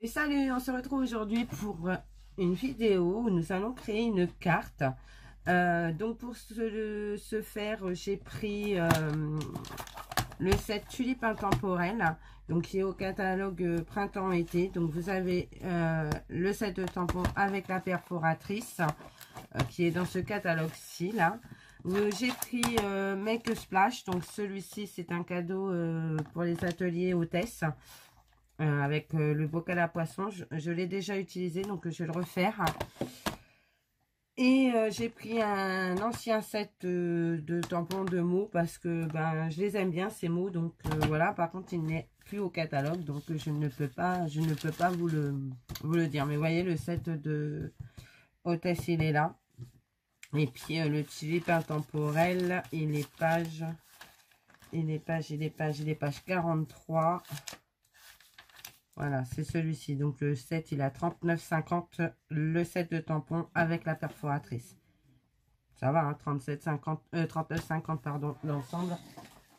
Et salut, on se retrouve aujourd'hui pour une vidéo où nous allons créer une carte. Donc pour ce faire, j'ai pris le set Tulipe Intemporelle, donc qui est au catalogue printemps-été. Donc vous avez le set de tampons avec la perforatrice qui est dans ce catalogue-ci là. J'ai pris Make a Splash, donc celui-ci c'est un cadeau pour les ateliers hôtesses. Avec le bocal à poisson, je l'ai déjà utilisé, donc je vais le refaire. Et j'ai pris un ancien set de tampons de mots parce que ben, je les aime bien ces mots, donc voilà. Par contre, il n'est plus au catalogue, donc je ne peux pas vous le dire. Mais vous voyez, le set de hôtesse, il est là. Et puis le tulipe intemporel, il est page 43. Voilà, c'est celui-ci. Donc, le set, il a 39,50. Le set de tampons avec la perforatrice. Ça va, hein, 39,50, pardon, l'ensemble.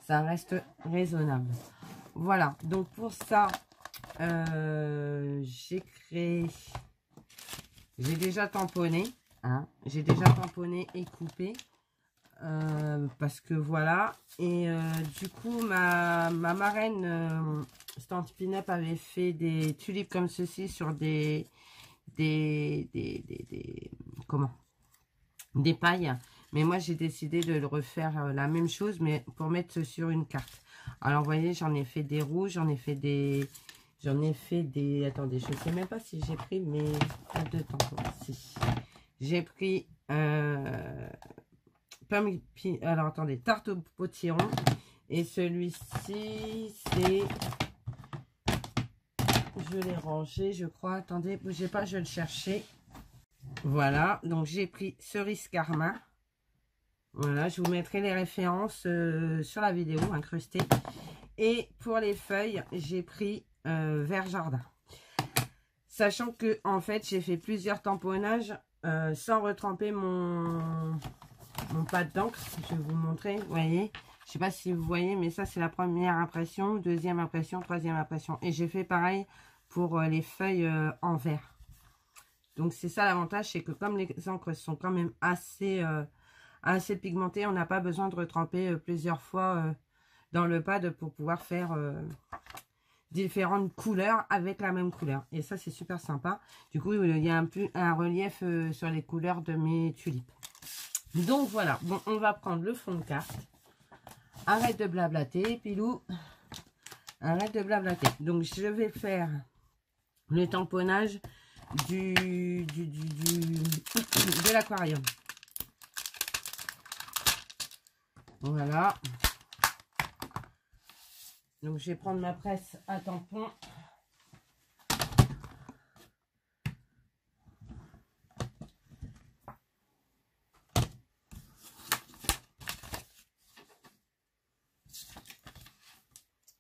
Ça reste raisonnable. Voilà. Donc, pour ça, j'ai déjà tamponné. Hein, j'ai déjà tamponné et coupé. Parce que voilà. Et du coup, ma marraine... Stampin' Up avait fait des tulipes comme ceci sur des pailles, mais moi j'ai décidé de le refaire la même chose mais pour mettre sur une carte. Alors vous voyez, j'en ai fait des rouges, j'en ai fait des attendez, je sais même pas si j'ai pris mes deux tampons. Si j'ai pris alors attendez, tarte au potiron, et celui-ci c'est, je l'ai rangé, je crois. Attendez, bougez pas, je vais le chercher. Voilà, donc j'ai pris cerise carmin. Voilà, je vous mettrai les références sur la vidéo incrustée. Et pour les feuilles, j'ai pris vert jardin. Sachant que en fait, j'ai fait plusieurs tamponnages sans retremper mon pâte d'encre. Je vais vous montrer, vous voyez. Je sais pas si vous voyez, mais ça c'est la première impression, deuxième impression, troisième impression. Et j'ai fait pareil pour les feuilles en vert. Donc c'est ça l'avantage, c'est que comme les encres sont quand même assez pigmentées, on n'a pas besoin de retremper plusieurs fois dans le pad pour pouvoir faire différentes couleurs avec la même couleur. Et ça c'est super sympa. Du coup il y a un relief sur les couleurs de mes tulipes. Donc voilà, bon, on va prendre le fond de carte. Arrête de blablater, Pilou. Arrête de blablater. Donc, je vais faire le tamponnage de l'aquarium. Voilà. Donc, je vais prendre ma presse à tampon.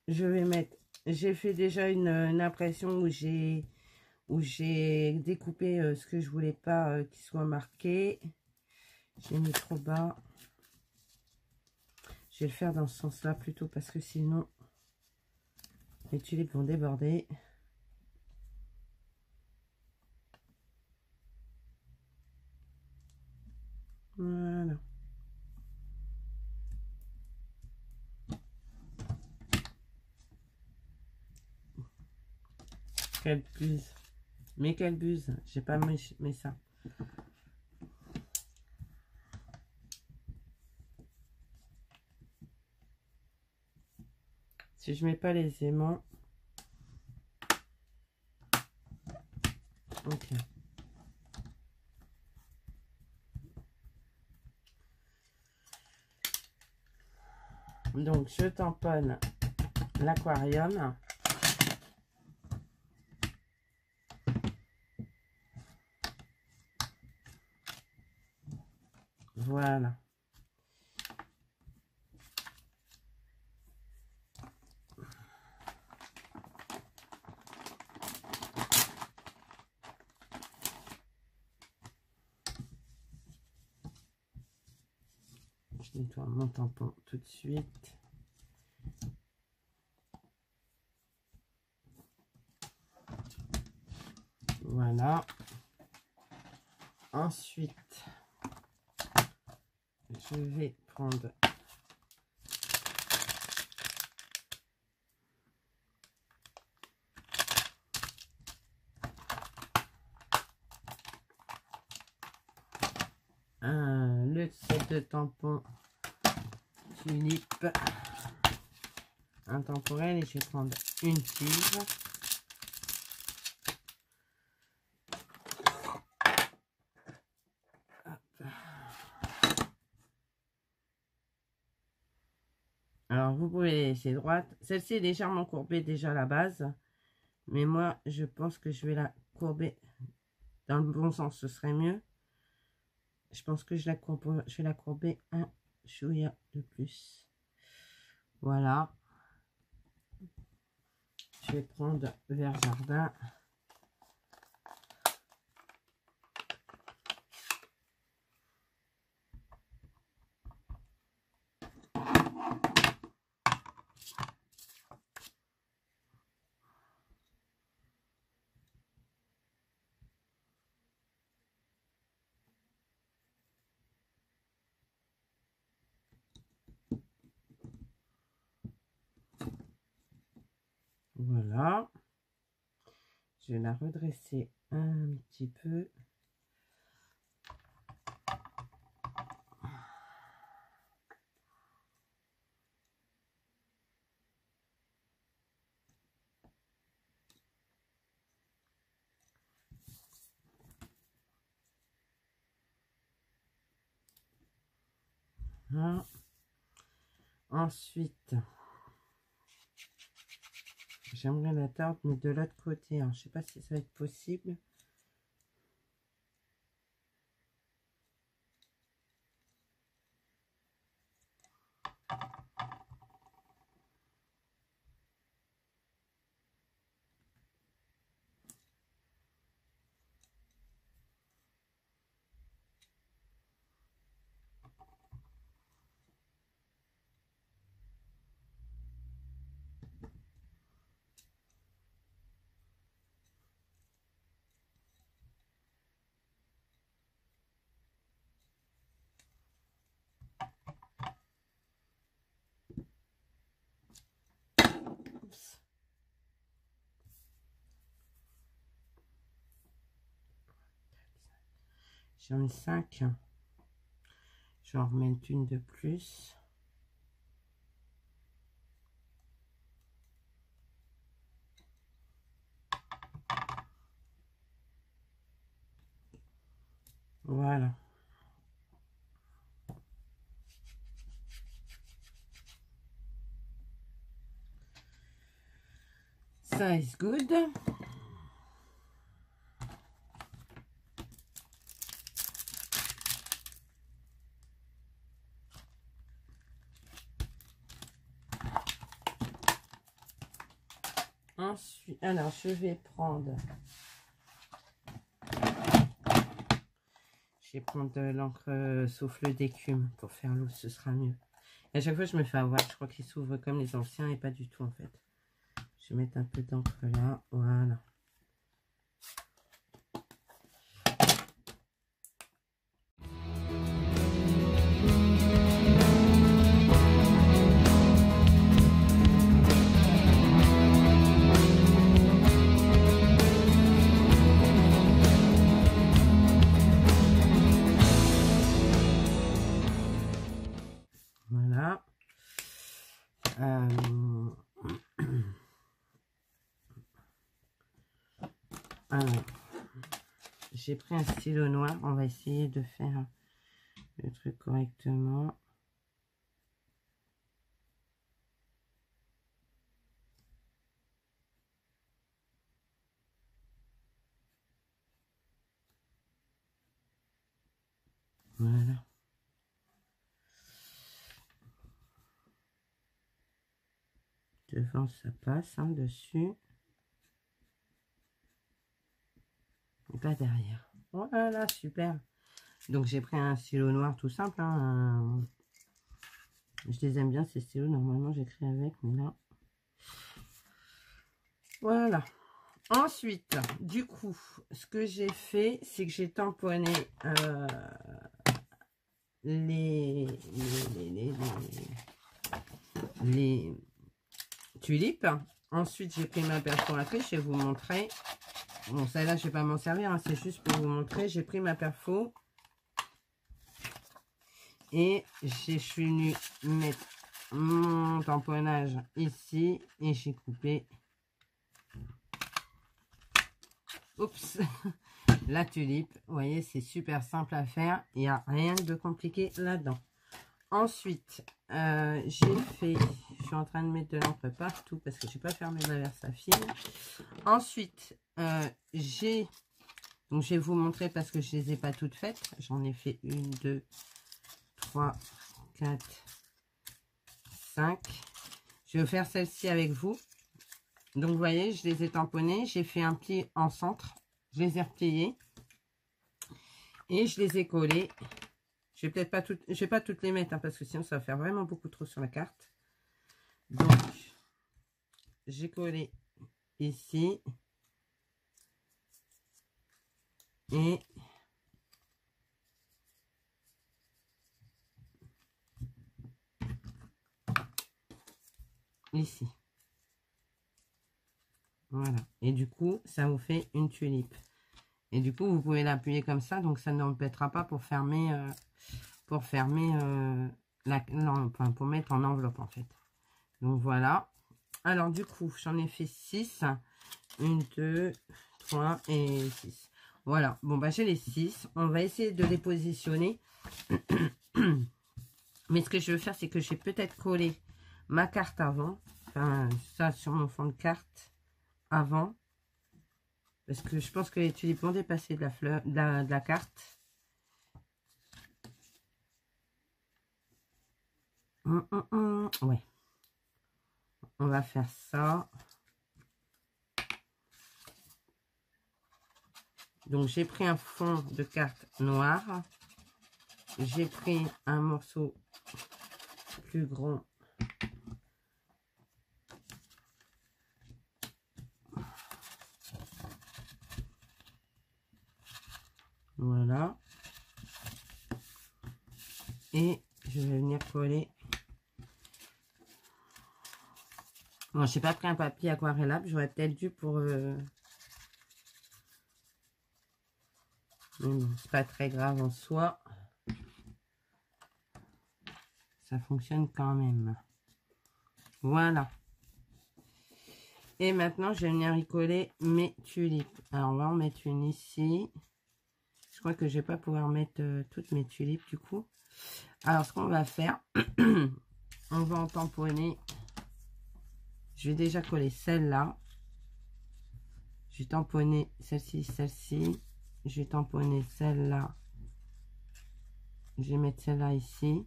Je vais mettre, j'ai fait déjà une impression où j'ai découpé ce que je voulais pas qu'il soit marqué. J'ai mis trop bas. Je vais le faire dans ce sens-là plutôt parce que sinon les tulipes vont déborder. Voilà. Quelle buse. Mais quelle buse. J'ai pas mis ça. Si je mets pas les aimants. Ok. Donc je tamponne l'aquarium. Voilà. Je nettoie mon tampon tout de suite. Voilà. Ensuite, je vais prendre le set de tampons Tulip intemporel, et je vais prendre une tige. Alors, vous pouvez les laisser droite. Celle-ci est légèrement courbée déjà à la base. Mais moi, je pense que je vais la courber dans le bon sens. Ce serait mieux. Je pense que je vais la courber un chouïa de plus. Voilà. Je vais prendre vert jardin. Voilà. Je vais la redresser un petit peu. Voilà. Ensuite, j'aimerais la tarte, mais de l'autre côté. Alors, je ne sais pas si ça va être possible. J'en ai 5. Je vais en remettre une de plus. Voilà. Ça is good. Ensuite, alors je vais prendre de l'encre souffle d'écume pour faire l'eau, ce sera mieux. Et à chaque fois je me fais avoir, je crois qu'il s'ouvre comme les anciens et pas du tout en fait. Je vais mettre un peu d'encre là, voilà. Voilà. Alors, j'ai pris un stylo noir. On va essayer de faire le truc correctement. Voilà. Devant, ça passe hein, dessus. Et pas derrière. Voilà, super. Donc, j'ai pris un stylo noir tout simple. Hein, je les aime bien, ces stylos. Normalement, j'écris avec, mais là... Voilà. Ensuite, du coup, ce que j'ai fait, c'est que j'ai tamponné les tulipes. Ensuite, j'ai pris ma perforatrice, je vais vous montrer. Bon, celle-là, je ne vais pas m'en servir, hein, c'est juste pour vous montrer. J'ai pris ma perfo et je suis venue mettre mon tamponnage ici et j'ai coupé. Oups, la tulipe. Vous voyez, c'est super simple à faire. Il n'y a rien de compliqué là-dedans. Ensuite, j'ai fait... Je suis en train de mettre de l'encre partout parce que je n'ai pas fermé ma Versafine. Ensuite, j'ai... Donc, je vais vous montrer parce que je ne les ai pas toutes faites. J'en ai fait 1, 2, 3, 4, 5. Je vais faire celle-ci avec vous. Donc, vous voyez, je les ai tamponnées. J'ai fait un pli en centre. Je les ai repliés. Et je les ai collées. Je vais peut-être pas toutes, je vais pas toutes les mettre hein, parce que sinon ça va faire vraiment beaucoup trop sur la carte. Donc j'ai collé ici et ici. Voilà. Et du coup, ça vous fait une tulipe. Et du coup, vous pouvez l'appuyer comme ça, donc ça n'empêchera pas pour fermer, enfin, pour mettre en enveloppe en fait. Donc voilà. Alors du coup, j'en ai fait 6. 1, 2, 3 et 6. Voilà. Bon, bah j'ai les 6. On va essayer de les positionner. Mais ce que je veux faire, c'est que j'ai peut-être collé ma carte avant. Enfin, ça sur mon fond de carte avant. Parce que je pense que les tulipes vont dépasser de la fleur, de la carte. Ouais. On va faire ça. Donc, j'ai pris un fond de carte noire. J'ai pris un morceau plus grand. Voilà. Et je vais venir coller. Bon, je n'ai pas pris un papier aquarellable. J'aurais peut-être dû pour... c'est pas très grave en soi. Ça fonctionne quand même. Voilà. Et maintenant, je vais venir y coller mes tulipes. Alors, on va en mettre une ici. Je crois que je vais pas pouvoir mettre toutes mes tulipes du coup. Alors, ce qu'on va faire, on va en tamponner. Je vais déjà coller celle-là. Je vais tamponner celle-ci, celle-ci. Je vais tamponner celle-là. Je vais mettre celle-là ici.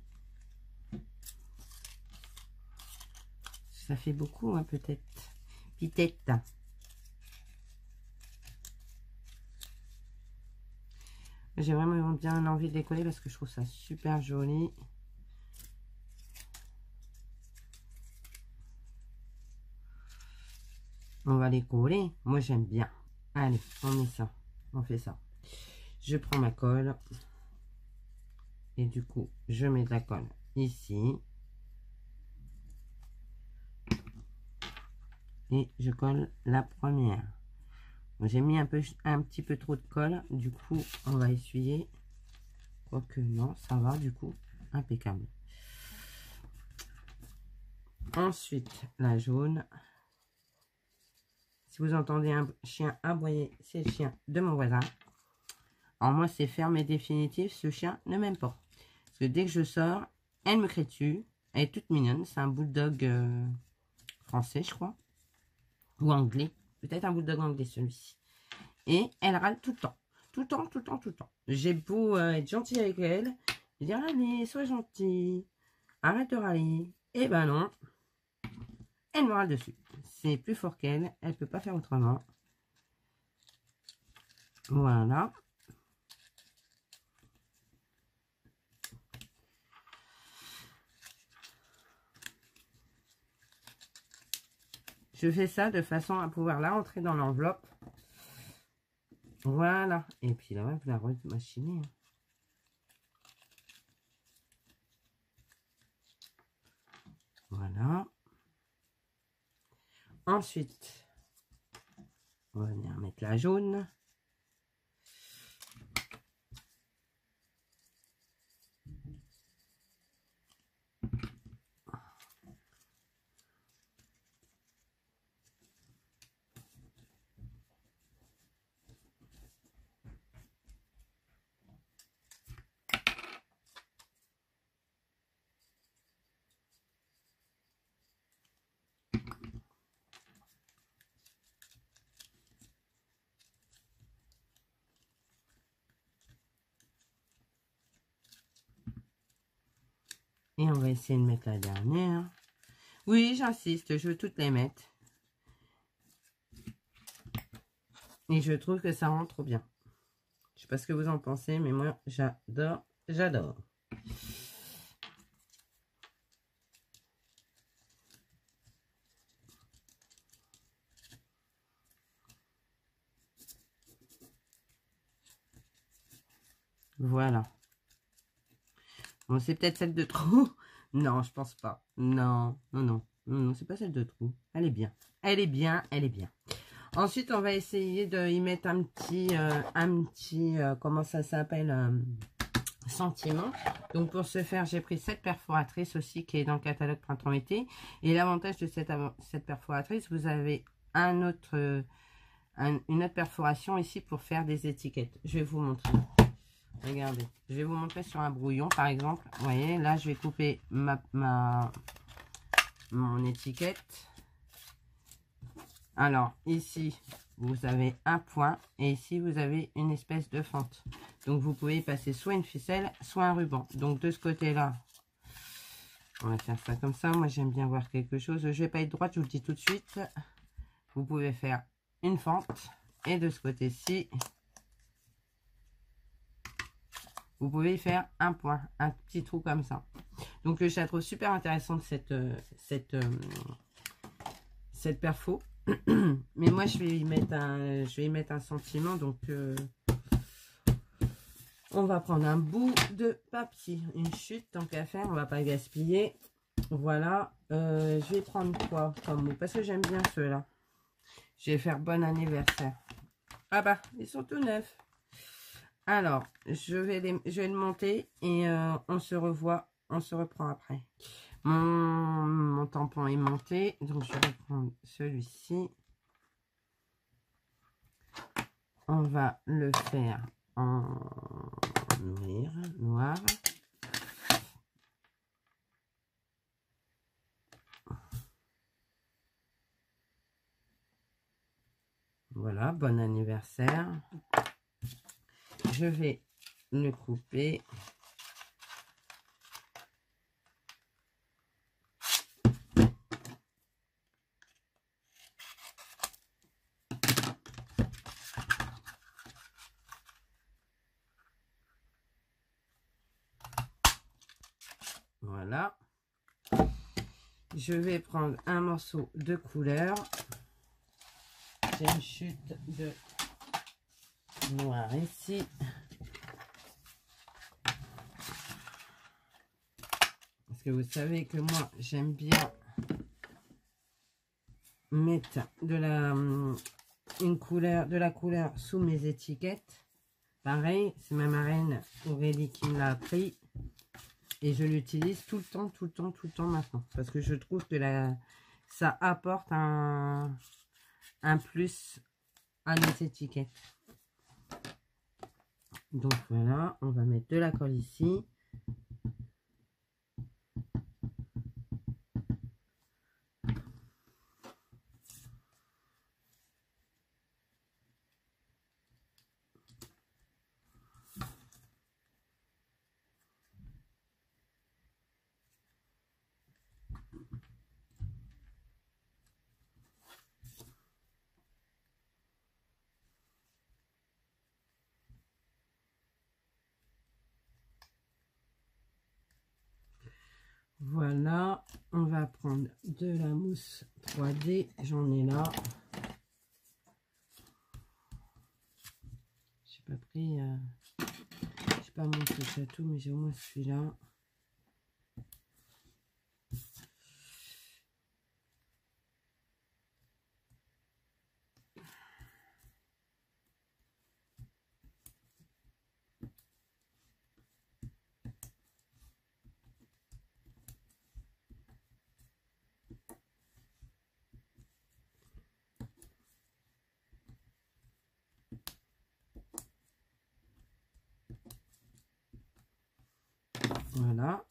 Ça fait beaucoup, hein, peut-être. Peut-être. J'ai vraiment bien envie de les coller parce que je trouve ça super joli. On va les coller. Moi, j'aime bien. Allez, on met ça. On fait ça. Je prends ma colle. Et du coup, je mets de la colle ici. Et je colle la première. J'ai mis un petit peu trop de colle. Du coup, on va essuyer. Quoique non, ça va du coup. Impeccable. Ensuite, la jaune. Si vous entendez un chien aboyer, c'est le chien de mon voisin. Alors moi, c'est ferme et définitif. Ce chien ne m'aime pas. Parce que dès que je sors, elle me crie dessus. Elle est toute mignonne. C'est un bulldog français, je crois. Ou anglais. Peut-être un bulldog anglais, celui-ci. Et elle râle tout le temps. Tout le temps, tout le temps, tout le temps. J'ai beau être gentil avec elle. Je dis, allez, sois gentil. Arrête de râler. Eh ben non. Elle me râle dessus. C'est plus fort qu'elle. Elle peut pas faire autrement. Voilà. Je fais ça de façon à pouvoir la rentrer dans l'enveloppe. Voilà. Et puis là, vous la remachinez. Voilà. Ensuite, on va venir mettre la jaune. Et on va essayer de mettre la dernière. Oui, j'insiste, je veux toutes les mettre. Et je trouve que ça rend trop bien. Je sais pas ce que vous en pensez, mais moi, j'adore, j'adore. Voilà. Bon, c'est peut-être celle de trop. Non, je pense pas. Non, non, non. Non, non, c'est pas celle de trop. Elle est bien. Elle est bien, elle est bien. Ensuite, on va essayer de y mettre un petit, comment ça s'appelle, sentiment. Donc, pour ce faire, j'ai pris cette perforatrice aussi qui est dans le catalogue printemps-été. Et l'avantage de cette perforatrice, vous avez une autre perforation ici pour faire des étiquettes. Je vais vous montrer. Regardez, je vais vous montrer sur un brouillon, par exemple. Vous voyez, là, je vais couper mon étiquette. Alors, ici, vous avez un point et ici, vous avez une espèce de fente. Donc, vous pouvez y passer soit une ficelle, soit un ruban. Donc, de ce côté-là, on va faire ça comme ça. Moi, j'aime bien voir quelque chose. Je ne vais pas être droite, je vous le dis tout de suite. Vous pouvez faire une fente. Et de ce côté-ci, vous pouvez y faire un point, un petit trou comme ça. Donc, je la trouve super intéressante, cette perfo. Mais moi, je vais y mettre un sentiment. Donc, on va prendre un bout de papier. Une chute, tant qu'à faire, on va pas gaspiller. Voilà. Je vais prendre quoi comme mot? Parce que j'aime bien ceux-là. Je vais faire bon anniversaire. Ah bah, ils sont tout neufs. Alors, je vais le monter et on se reprend après. Mon tampon est monté, donc je vais prendre celui-ci. On va le faire en noir. Voilà, bon anniversaire. Je vais le couper. Voilà. Je vais prendre un morceau de couleur. J'ai une chute de noir ici. Parce que vous savez que moi, j'aime bien mettre de la couleur sous mes étiquettes. Pareil, c'est ma marraine Aurélie qui me l'a appris. Et je l'utilise tout le temps maintenant. Parce que je trouve que ça apporte un plus à nos étiquettes. Donc voilà, on va mettre de la colle ici. Voilà, on va prendre de la mousse 3D. J'en ai là. J'ai pas pris... j'ai pas mon touche à tout, mais j'ai au moins celui-là. Voilà.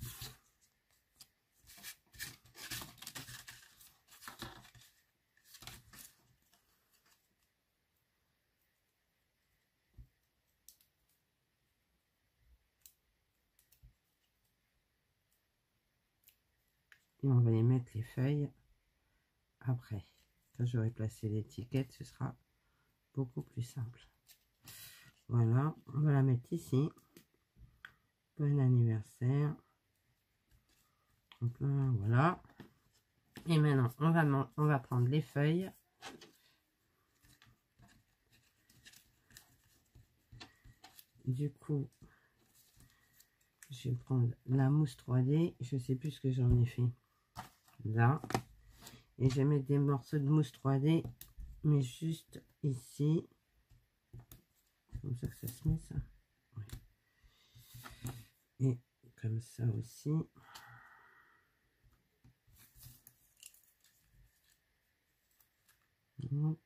Et on va les mettre les feuilles après. Quand j'aurai placé l'étiquette, ce sera beaucoup plus simple. Voilà, on va la mettre ici. Bon anniversaire. Donc, voilà. Et maintenant, on va prendre les feuilles. Du coup, je vais prendre la mousse 3D. Je sais plus ce que j'en ai fait. Là. Et je vais mettre des morceaux de mousse 3D. Mais juste ici. C'est comme ça que ça se met, ça. Ouais. Et comme ça aussi. Hop.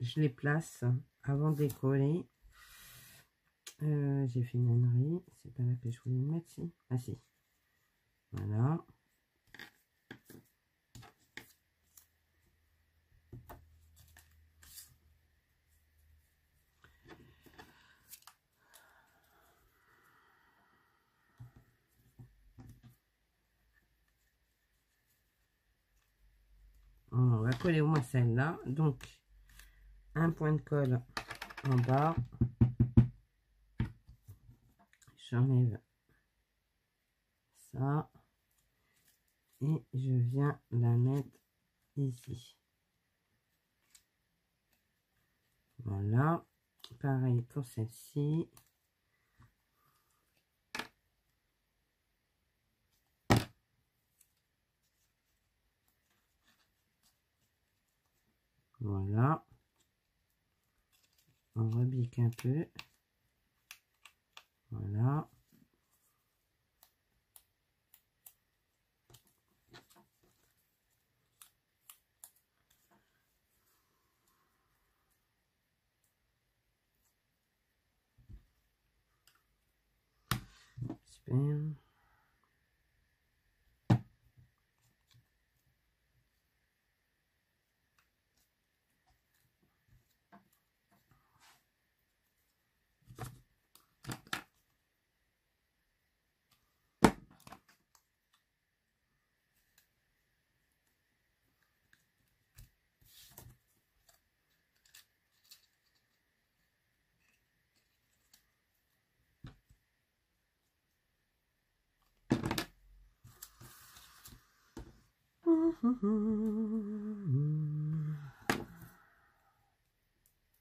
Je les place avant de les coller. J'ai fait une ânerie. C'est pas là que je voulais le mettre, si. Ah si. Voilà. On va coller au moins celle-là. Donc, un point de colle en bas. J'enlève ça. Et je viens la mettre ici. Voilà. Pareil pour celle-ci. Voilà. On rebique un peu. Voilà. Super.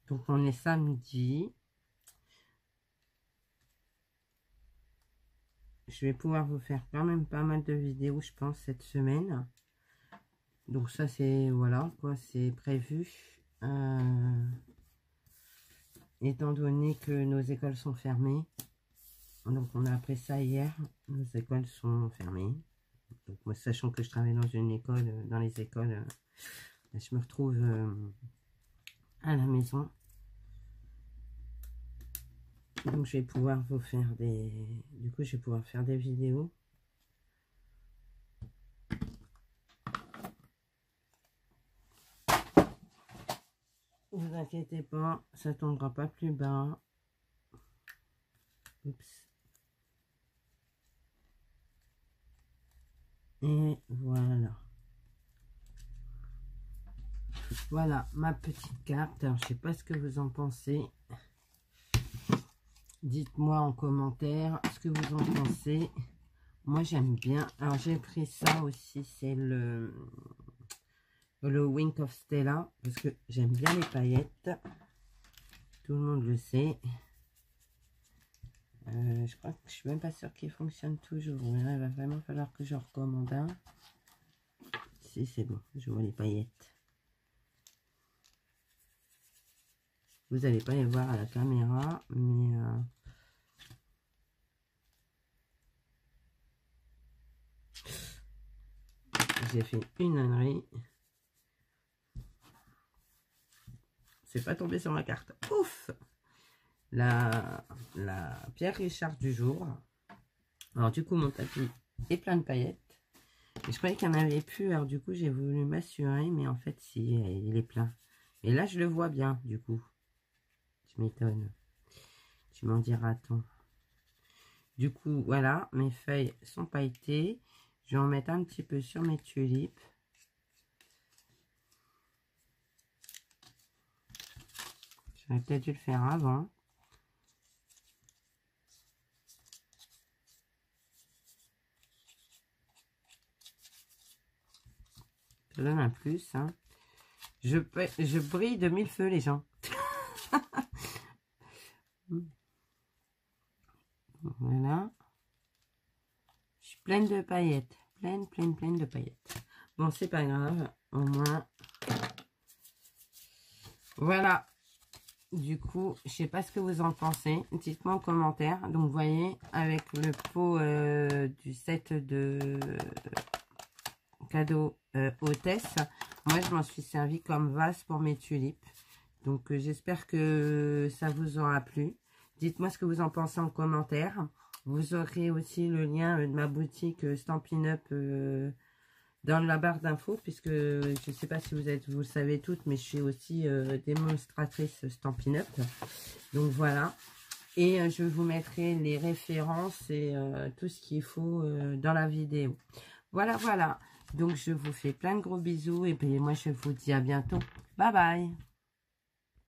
Donc on est samedi. Je vais pouvoir vous faire quand même pas mal de vidéos, je pense, cette semaine. Donc ça c'est, voilà, quoi, c'est prévu. Étant donné que nos écoles sont fermées. Donc on a appris ça hier. Nos écoles sont fermées. Donc moi, sachant que je travaille dans une école, dans les écoles, je me retrouve à la maison. Donc je vais pouvoir vous faire des... Du coup, je vais pouvoir faire des vidéos. Ne vous inquiétez pas, ça tombera pas plus bas. Oups. Et voilà. Voilà ma petite carte. Alors, je sais pas ce que vous en pensez. Dites-moi en commentaire ce que vous en pensez. Moi, j'aime bien. Alors, j'ai pris ça aussi. C'est le Wink of Stella. Parce que j'aime bien les paillettes. Tout le monde le sait. Je crois que je suis même pas sûre qu'il fonctionne toujours. Mais là, il va vraiment falloir que je recommande un. Si, c'est bon. Je vois les paillettes. Vous n'allez pas les voir à la caméra, mais... j'ai fait une ânerie. C'est pas tombé sur ma carte. Ouf! La Pierre Richard du jour. Alors du coup, mon tapis est plein de paillettes. Et je croyais qu'il n'y en avait plus. Alors du coup, j'ai voulu m'assurer. Mais en fait, si, il est plein. Et là, je le vois bien, du coup. Tu m'étonnes. Tu m'en diras ton. Du coup, voilà. Mes feuilles sont pailletées. Je vais en mettre un petit peu sur mes tulipes. J'aurais peut-être dû le faire avant. Ça donne un plus. Hein. Je brille de mille feux, les gens. Voilà. Je suis pleine de paillettes. Pleine de paillettes. Bon, c'est pas grave. Au moins. Voilà. Du coup, je sais pas ce que vous en pensez. Dites-moi en commentaire. Donc, vous voyez, avec le pot du set de cadeau hôtesse, moi, je m'en suis servi comme vase pour mes tulipes. Donc, j'espère que ça vous aura plu. Dites-moi ce que vous en pensez en commentaire. Vous aurez aussi le lien de ma boutique Stampin' Up dans la barre d'infos, puisque je ne sais pas si vous le savez toutes, mais je suis aussi démonstratrice Stampin' Up. Donc voilà. Et je vous mettrai les références et tout ce qu'il faut dans la vidéo. Voilà, voilà. Donc je vous fais plein de gros bisous et puis moi je vous dis à bientôt. Bye bye.